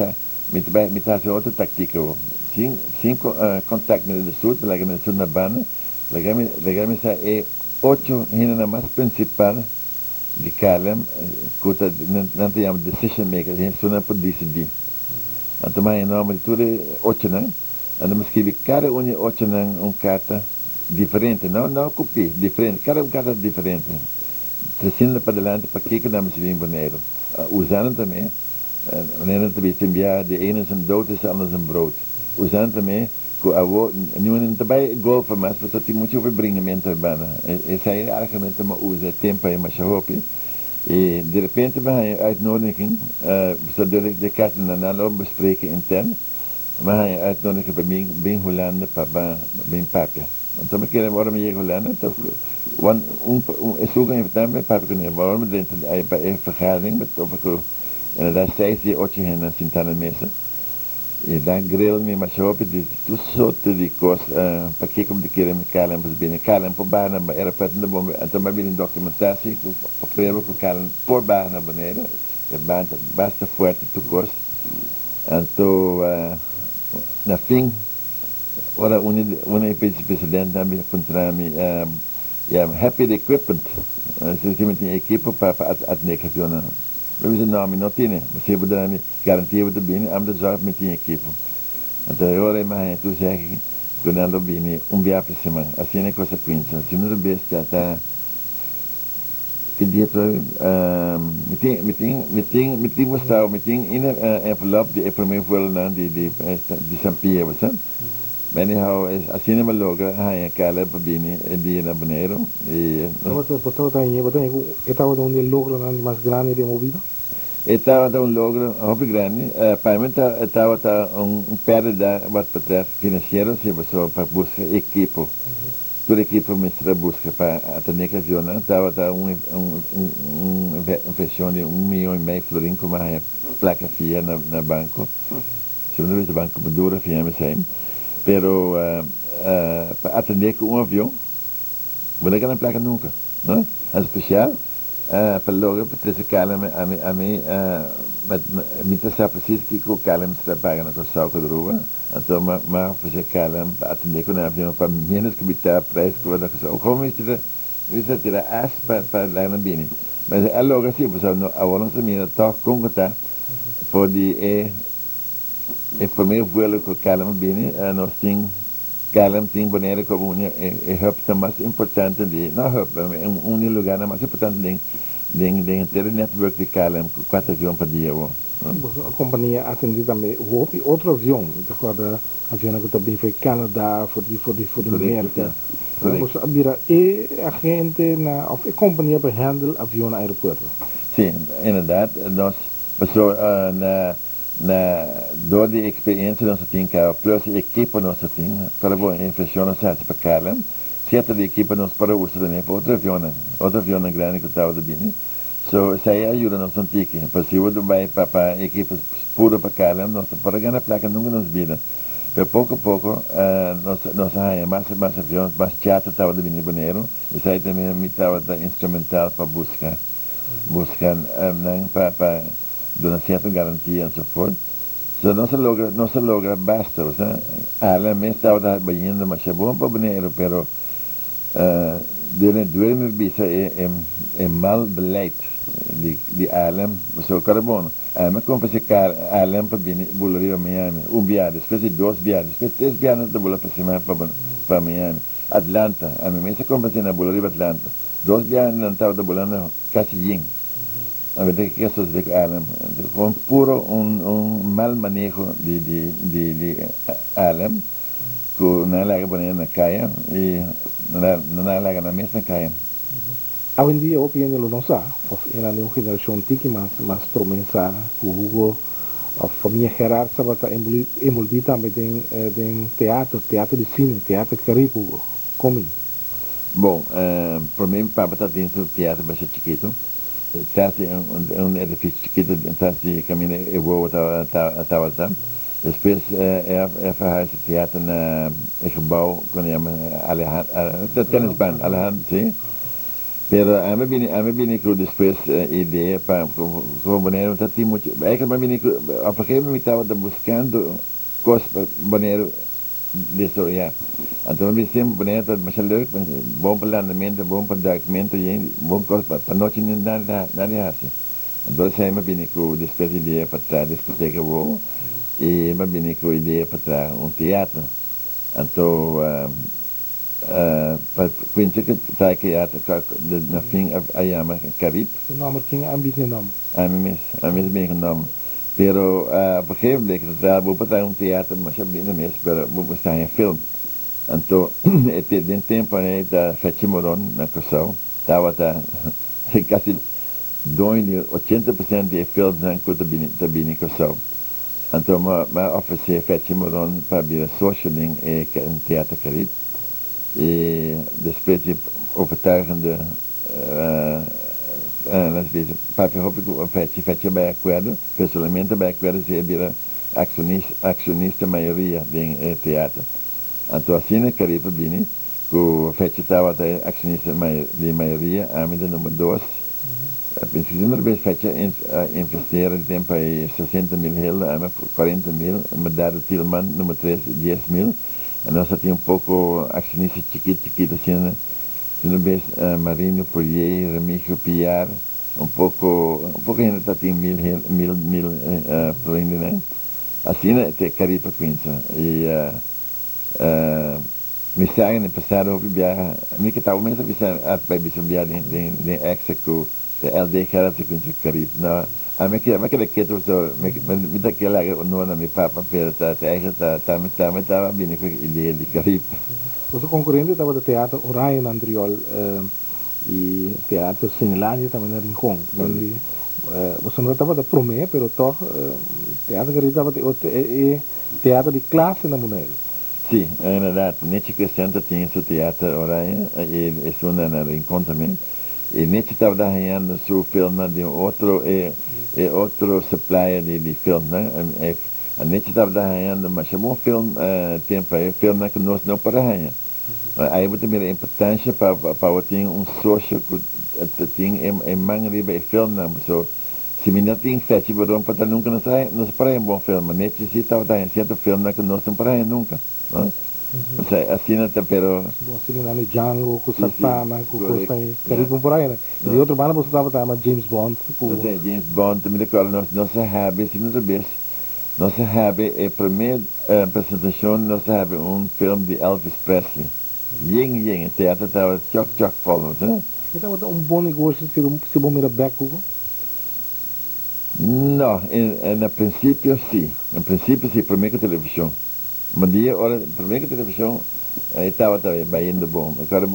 Speaker 2: me tá outra tática. Sem contato com o sul, legal-me sul na banda, legal-me é 8 ainda na mais principal de KLM, que não tem decision maker, gente só não pode decidir. Então, mas normalmente 8 né? Então, mas escrevi cada 8 carta diferente, não copia, diferente, cada carta diferente. Trazendo para adelante para que nós vimos Bonaire. Usando também, maneira também se enviar de eines en dood is anders en brood. Usando também, nu também golfen, mas você tem muito verbringimento urbano. Esse aí é argumento que usa tempo aí, mas hope. E de repente vai uitnodiging, zo de kaarten daarna lopen bespreken intern, maar hij uitnodiging bij mijn Hollande para mijn papia. Want dan keer waarom je Hollande, toch zoeken even dan bij papia kunnen, waarom dentro bij een vergadering met over en daar zei ze 8 hen aan Sintana mesa. E dan grill me mas hope de tu soto de cos para que como de querer me calam para bem calam por barra era para de bom então mas bem documentação para prova com calam por barra na Bonaire é basta forte tu cos então na fim ora um vice-presidente também contra mim happy equipment. Se tinha equipa para atender avião. We zijn nou niet in, maar ze hebben dan garantie wat te binnen, om de zorg met die equipo. En de horen mij toen zeggen, Ronaldo Bini, biapre semana, assim é consequência. Se não besta tá que dia tu meeting mostrou meeting in envelope de primeiro voo na de São Pierre, sabe? Mas how is assim é logo, aí aquela Bini dia na Bonaire e
Speaker 1: Mas botou estava onde logo na mais grande de movida.
Speaker 2: Estava logro hobby grande, para mim estava perda da wat betreft financiero, se você para buscar equipo. Toda equipa mistura busca para atender que avião, estava versão de 1,5 milhão florim com uma placa fia na banco. Segundo vez o banco Madura fia me sempre. Pero para atender com avião, não é aquela placa nunca, não? É especial. Para logo para esse calem a mim me está preciso que o calem está pagando com salco de rua então mas fazer calem para atender com o avião para menos que bitar preço que vai dar com como isso tira as para lá na bini mas é logo assim você não a hora não me toca com tá pode primeiro voo com calem bini nós tem calem tem Bonaire como é hub mais importante de não hub lugar mais importante de ter network de calem com 4 aviões por dia.
Speaker 1: A companhia atendeu também outro avião, agora avião que também foi Canadá, foi de América. Você abira a gente na a companhia para handle avião no aeroporto.
Speaker 2: Sim, inderdaad, nós passou na door de experiência nós temos plus a equipa nós temos, cada boa infecção nós temos para calem. Certa de equipa nós para usar também para outro avião grande que estava de bem. So, saya ajuda nós um tique, para se o do vai para equipas pura para calem, nós para ganhar placa nunca nos vida. Pero pouco a pouco nós há mais aviões, mais teatro estava de bem Bonaire, e sai também me estava da instrumental para buscar não para dar certa garantia e so forth. So, não se logra basta, ela mesmo estava banhando, mas é bom para Bonaire, pero durante visa é mal beleid de Alem, so carbono. Me confessei que Alem para vir a Miami, viagem, depois de 2 viagens, depois de 3 viagens de bola para Miami. Atlanta, a mim mesmo confessei na Bolívia Atlanta. 2 viagens não estava de bola quase yin. A verdade que isso é Alem, foi puro mal manejo de Alem, que não larga boneira na caia e não larga na mesma caia.
Speaker 1: Hoje em dia, eu penso que não sabe, ela é uma geração tique mais promessa, que o a família Gerard estava envolvida também em teatro de cine, teatro caribe, como?
Speaker 2: Bom, para mim, papai está dentro do teatro bastante chiquito. Teatro é edifício chiquito, então se caminha eu vou estava depois faz teatro na gebouw, quando chama Alejandro, tennisbaan, Alejandro, sim. Pero a mim vini que depois ideia para como Bonaire tá tem muito, é que a mim vini porque eu me estava buscando coisas para Bonaire desoriar. Então eu sempre Bonaire tá mais leuk, bom para andamento, bom para documento e bom coisa para noite nada assim. Então eu me vini que depois ideia para trás discoteca vou e me vini que ideia para trás teatro. Então pensei que está aqui na fim ayama Caribe.
Speaker 1: O nome tinha ambício nome.
Speaker 2: A mim bem o nome. Pero porque eu vou para teatro, mas eu bem mesmo, pero vou estar em filme. Então, dentro tempo né da Fetimoron na Kosovo, estava quase 80% de filmes na Cotabini em Kosovo. Então, eu ofereci Fetimoron para vir a socialing em teatro Caribe. E depois de overtuigende papi hoop ik bij acordo, pessoalmente bij acordo se vira accionista maioria do teatro. Então assim na Caribe bini, que fecha estava até accionista de maioria, a medida número 2. Precisamos ver fecha investir em tempo aí 60 mil reais, 40 mil, medada Tilman número 3 10 mil. Nós temos pouco acionista chiquito assim, no vez Marino Poirier, Remigio Piar, um pouco ainda está tem mil por ainda, né? Assim, tem Caripa Quinta. E me sai no passado, viajar, me que estava mesmo a viajar de Execo, de LD Carate Quinta Caribe. Não, a me que que me daquela não na me papa pela tá bem com ideia de Caribe.
Speaker 1: Você concorrente estava do Teatro Orion Andriol e Teatro Sinilândia também na Rincon. Onde você não estava da Promé, mas toch Teatro Caribe estava de teatro de classe na Bonaire.
Speaker 2: Sim, é verdade. Nesse crescente tinha seu Teatro Orion e isso na Rincon também. E nesse estava ganhando seu filme de outro supplier de filme, né? A nesse estava ganhando, mas é bom filme, tempo aí, filme que nós não para ganhar. Aí eu também a importância para ter sócio que tem em manga de filme, não, so se me não tem sete barão para nunca não sai para um bom filme, necessita estar certo filme que nós não para nunca, não? Assim até pero
Speaker 1: bom assim na Django com Santana com coisa aí Caribe por aí, né? E de outro lado você estava também James Bond,
Speaker 2: com James Bond também recordo nós sabe se não sabes nós sabe a primeira apresentação nós sabe filme de Elvis Presley. Ying, teatro estava choc falando, né?
Speaker 1: Então bom negócio se bom mirar back, Hugo?
Speaker 2: Não, no princípio sim. No princípio sim, primeiro televisão. Mas dia, primeiro televisão, estava bem bom. Agora,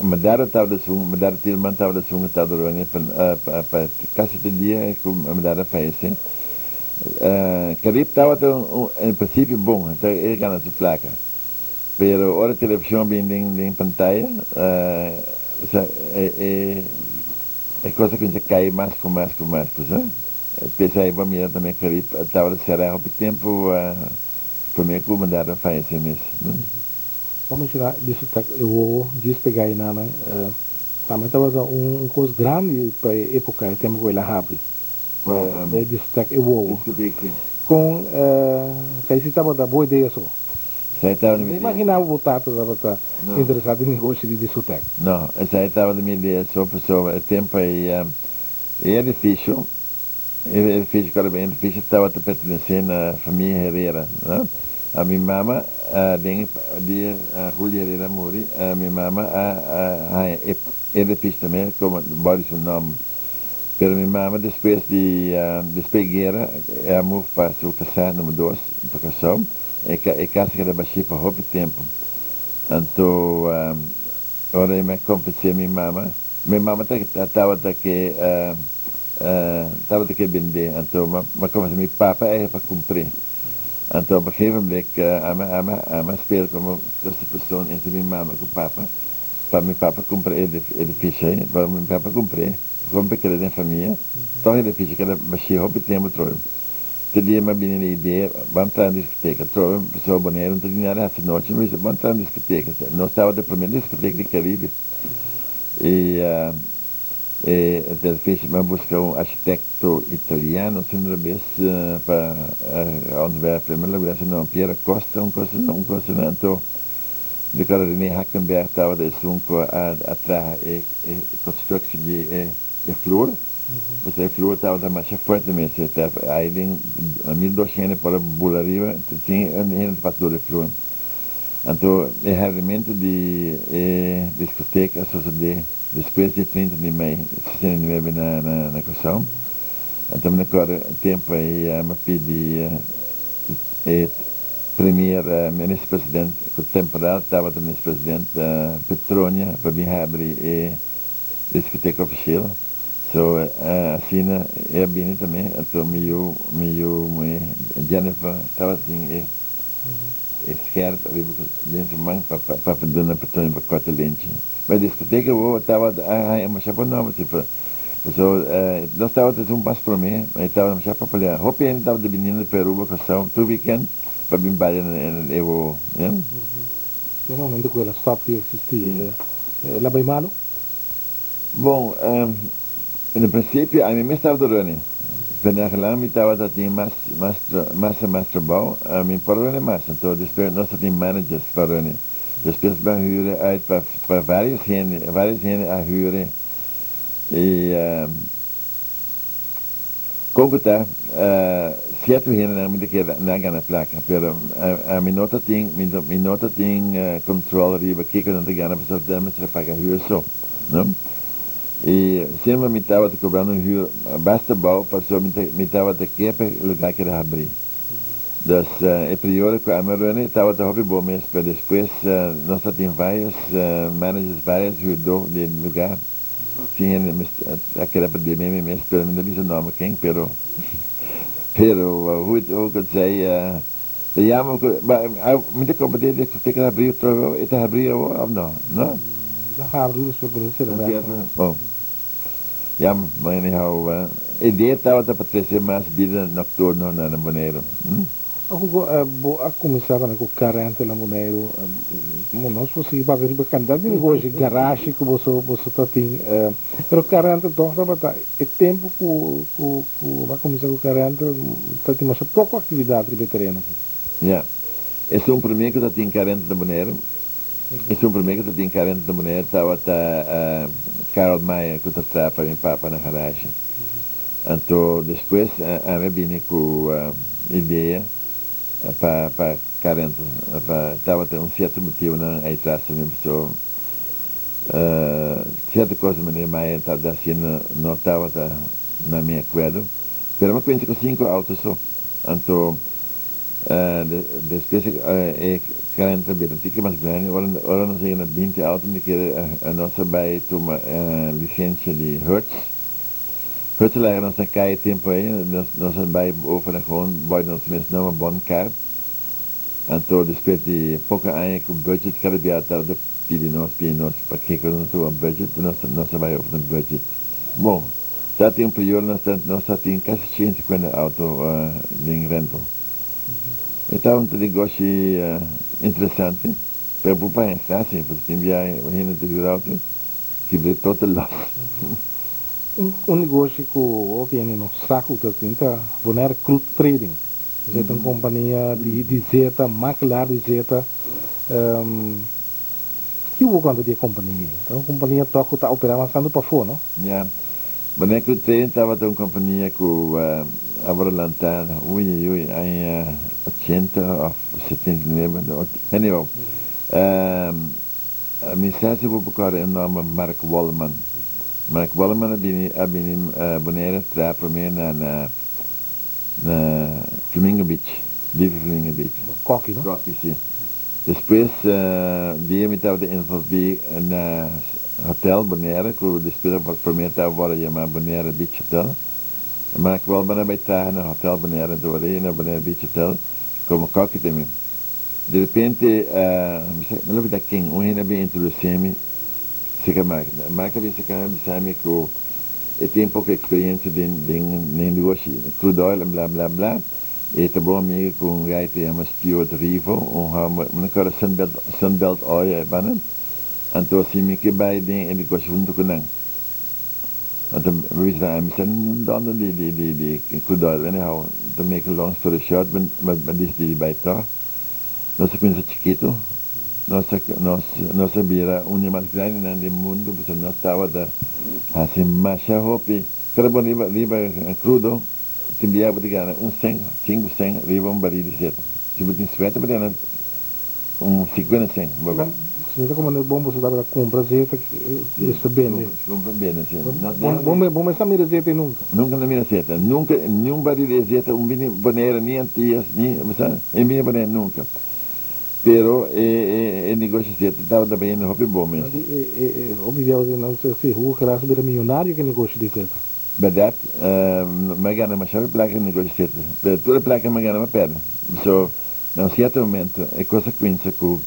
Speaker 2: Madara estava da Sunga, Madara Tilman estava da Sunga, estava da Rony, para casa de dia, com Madara fez, Caribe estava, em princípio, bom, então ele ganha sua placa. Pero ahora televisión viene en pantalla, o sea, es cosa que se cae más, pues, Pese a ir mirar también que estaba de cerrar por tiempo, primeiro que mandaram a fazer mesmo.
Speaker 1: Vamos tirar disso, eu vou despegar aí, também estava coisa grande para a época, tempo que ele abre. Disso, eu vou. Com, se estava da boa ideia só. Não imaginava o Tato estava interessado em negócio de discoteca.
Speaker 2: Não, essa aí estava na minha ideia só, pessoal, tempo aí, é difícil, agora bem difícil, estava pertencendo à família Herrera, né? A minha mama, a Julia Herrera morreu, a minha mama, é difícil também, como bora seu nome. Pero minha mama, depois de guerra, ela mudou para o casar número 2, para casar. É casa que era baixinha por muito tempo. Então, agora eu me conversei a minha mama estava que vender. Então, mas como meu papa é para cumprir. Então, para que eu espero como essa pessoa entre minha mama e o papa, para meu papa cumprir edifício, para meu papa cumprir, como pequena da família, então edifício que era baixinha por muito tempo, trouxe. Dia me viene a ideia, vamos entrar na discoteca. Trouxe uma pessoa bonita, não tinha nada essa noite, mas vamos entrar na discoteca. Nós estávamos na primeira discoteca do Caribe. E fez buscar arquiteto italiano, se não vez, para onde vai a primeira vez, não, Piero Costa, coisa não. Então, de cara René Hackenberg estava de sunco atrás e construção de flor. Você flor estava da marcha forte mesmo, aí em 1200 para Bula Riva, tinha um fator de flor. Então, o rendimento de discoteca sucedeu depois de 30 de maio, 69 na Coção. Então, naquele tempo aí, eu pedi primeiro ministro-presidente, o temporal estava o ministro-presidente Petrônia, para vir abrir a discoteca oficial. So, assim, é bem também, então, Jennifer estava assim, esquerda, dentro do mangue, para fazer na Petrônia, para cortar lente. Mas a discoteca, eu estava, uma chapa nova, tipo, nós estávamos um passo para mim, mas estava uma chapa para olhar. Roupa ainda estava de menina de Peru, para o weekend, para vir para eu,
Speaker 1: Tem um momento que ela stop que existia, ela vai malo?
Speaker 2: Bom, no princípio, a mim estava durando. Quando lá me estava tendo mais trabalho, a mim parou mais. Então, depois nós tínhamos managers parando. Depois vai huren uit para vários gêneros a huren. E Cogota, certo gênero não me queda na gana placa, pero a minota tem controle riba que não tem gana para dar mas para huur só, não? E sempre me estava cobrando huur basta bau para só me estava de que lugar que era abrir. Dus e período que a Marone estava de hobby bom mesmo, mas depois nós temos vários managers, vários huurdor de lugar. Sim, aquela pandemia mesmo, pelo menos não nome quem, pero hoe que sei, llamo, muita companhia tem que abrir outro, e tá abrir ou não, não?
Speaker 1: Da abriu isso para você, né?
Speaker 2: Bom, mas anyhow, a ideia estava para trazer mais vida noturna na Bonaire.
Speaker 1: A começar com o carente lá Bonaire, nós fosse para ver para candidato de hoje garagem que você tá tem, pero carente então tá é tempo que vai começar com o carente tá tem mais pouca atividade de terreno aqui.
Speaker 2: Ja, esse é primeiro que tá tem carente na Bonaire. Esse é primeiro que tá tem carente na Bonaire, estava Carol Maia que tá para em papa na garagem. Então depois a me vim com ideia para carente, estava ter certo motivo na aí atrás também, pessoa certa coisa me mais estava assim não estava na minha acordo, mas eu penso que 5 autos só, então depois carente também tem que mais grande, ora não sei na 20 autos me quer a nossa vai tomar licença de Hertz. Heute leider nog een keihard tempo aí, nós bij over gewoon bij ons mensen nog een bon kaart. En toen dus die pouca eigenlijk een budget cada dia até de pedir nós para que não tô um budget, nós vai over een budget. Bom, já tem período nós tem quase 150 auto em rental. Então um negócio interessante, para o país está assim, porque tem viagem ainda de auto que vê todo loss.
Speaker 1: Negócio que o viene no saco da tinta, Bonaire Crude Trading. É uma companhia de zeta, maquilar de zeta, que o quanto de companhia. Então, a companhia toca está operando bastante para fora, não?
Speaker 2: Ja, Bonaire Crude Trading estava uma companhia com agora lantana, em 80 ou 79, anyway. A mensagem vou procurar o nome Mark Wallman. Mark Wallman abini Bonaire tra primeiro na Flamingo Beach, vive Flamingo Beach.
Speaker 1: Coque, não?
Speaker 2: Coque, sim. Depois dia me estava envolvido na hotel Bonaire, que depois primeiro estava agora chamado Bonaire Beach Hotel. Mark Wallman vai estar no hotel Bonaire do Orei, na Bonaire Beach Hotel, como coque também. De repente, me lembro da quem, ainda bem introduziu-me. Marca vem se sabe que eu tenho pouca experiência de negócio, crude oil, blá blá blá, e tá bom amigo com um gajo que chama Stuart Rivo, uma cara Sunbelt Oil, né? Então assim me que vai de negócio junto com ele. Então we zijn dan de crude oil, anyhow, to make a long story short, mas die bij toch, nós conhecemos chiquito. Nossa bira unha mais grande no mundo, porque nós estava assim macha hopi, cada bom riba crudo, timbiava de gana 100 riba baril de zeta. Se você sveta para 50 cent.
Speaker 1: Você como é bom você dá para comprar zeta, isso é bem.
Speaker 2: Compra bem, sim.
Speaker 1: Bom mas não mira zeta nunca.
Speaker 2: Nunca não mira zeta, nunca nenhum baril de zeta, boneira nem antias, nem, sabe? Em minha boneira nunca. Pero o negócio estava também no hobby bom mesmo.
Speaker 1: Obviamente não sei se o cara era milionário que negócio de zeta.
Speaker 2: Verdade, mas ganha uma chave placa no negócio de zeta. Toda placa me ganha uma perna. So, num certo momento, é consequência que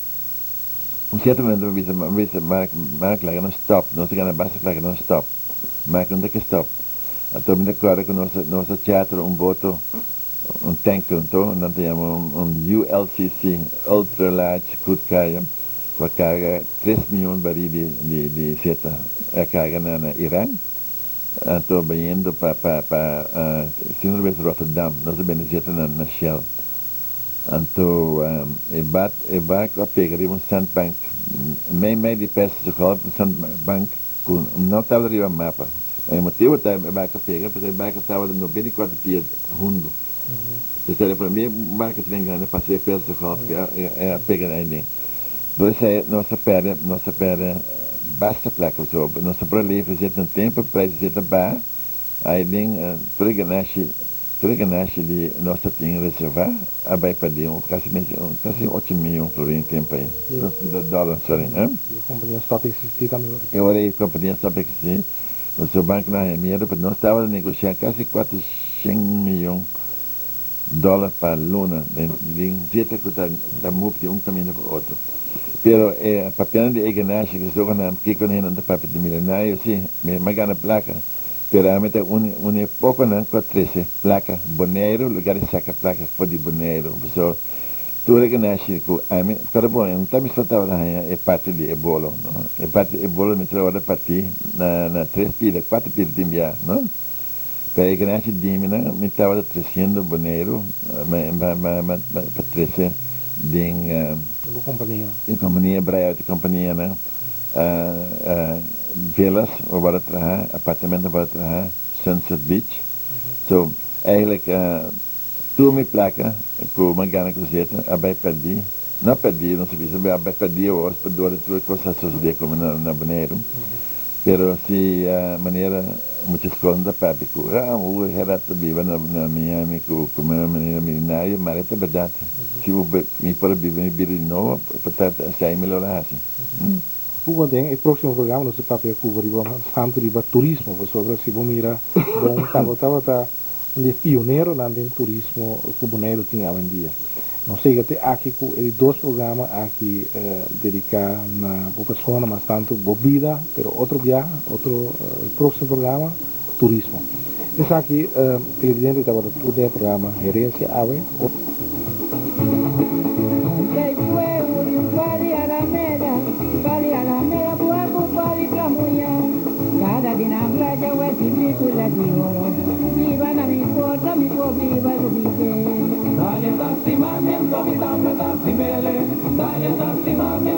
Speaker 2: certo momento uma vez marca placa não stop, não se ganha basta placa não stop. Marca não tem que stop. Então me declara que nossa teatro voto tank então, nós temos ULCC, Ultra Large Crude Carrier, que carga 3 milhões de barris de zeta. Carga na Irã, então indo para Rotterdam, nós temos zeta na Shell. Então, e barco a pegar um sandbank, meio de peças de golpe, um sandbank, não estava ali o mapa. O motivo é o barco a pegar, porque o barco estava no 24 pies rundo. Então, para mim, o barco tinha grande para ser peças de golpe, é a pegar ali. Então, essa é nossa pedra, basta placa, nossa para ali, fazer um tempo, para fazer trabalho, aí tem, por ganache de nossa tinha reservar, a vai perder quase 8 milhões por tempo aí. Dólares, sorry.
Speaker 1: E a companhia Stop existir também.
Speaker 2: Eu orei a companhia Stop existir, o seu banco na Remeira, nós estávamos a negociar quase 400 milhões de dólares para a Luna, de jeito que está muito de um caminho para o outro. Pero papel de ganache que estou ganhando, que quando não papel de milionário, sim, me ganha placa. Pero a meta pouco não com 13 placa Bonaire, lugar de saca placa foi de Bonaire. So, tu reconhece que a mim, para bom, não está me faltava é parte de ebolo, não? É parte de ebolo me trabalha partir na 3 pilhas, 4 pilhas de enviar, não? Para reconhece de mim, me estava 300 Bonaire, para 13 de companhia Braille de companhia, não? Villas, waar trabalhar, apartamento waar trabalhar, Sunset Beach. So, eigenlijk, toen mijn plakken, com uma gana cruzeta, abai perdi, não sabia, abai perdi o hóspede, door de coisas suceder como na Bonaire. Pero se a maneira, muitas coisas da pápico, o relato viva na Miami, com uma maneira milionária, mas é verdade. Se eu me for viver de novo, portanto, sai melhorar assim.
Speaker 1: Hugo tem o próximo programa no seu papel cubrir tanto de turismo, porque se vamos mirar, bom, estava um pioneiro lá dentro turismo cubaneiro tinha hoje em dia. Não sei até aqui com ele 2 programas aqui dedicar na pessoa, mas tanto bebida, pero outro viagem, outro próximo programa turismo. Esse aqui presidente estava tudo o programa gerência ave.
Speaker 3: Dale taxi mami, dale taxi mele, dale taxi mami,